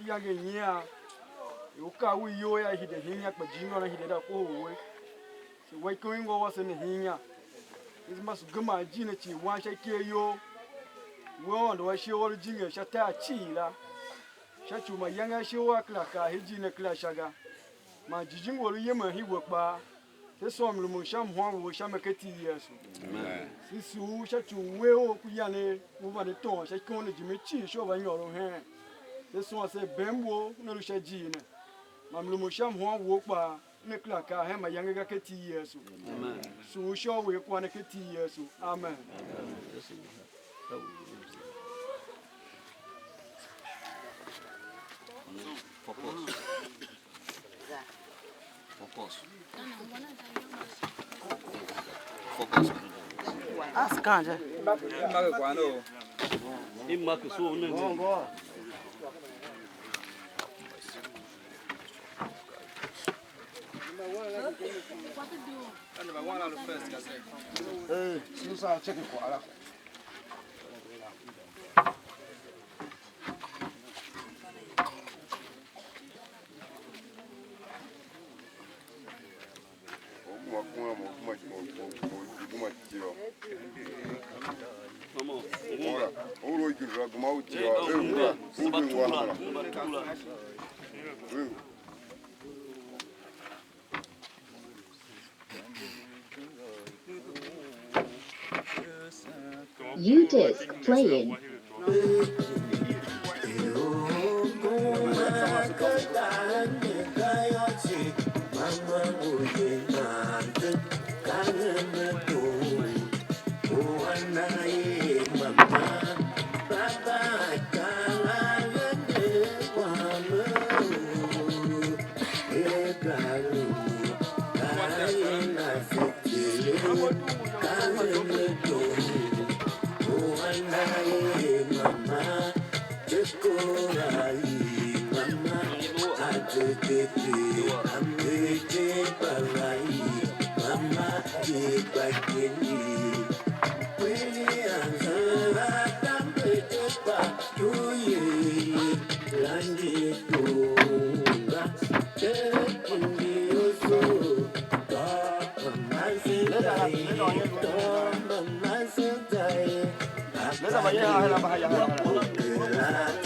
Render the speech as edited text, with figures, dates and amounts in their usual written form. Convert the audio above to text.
Yagania. You can't we yo ya hit the hinya, but you know he did a away. So why going over in the hinya? It must go my genity, one shall kill you. One, do I show all the junior shata chila? Shut you, my younger show work like a hijina clashaga. My jijing will yammer he work bar. This one will sham one will sham a kitty years. This who shut you well, Kuyane, over the tone, shall call the Jimmy Cheese over your own hand. This one said Bembo, no shagina. Mamma sham one walk bar, Nicklaka, I have my younger kitty years. So sure we want a kitty years. Amen. Focus. Ask Kanja. U-disc playing. Let's have a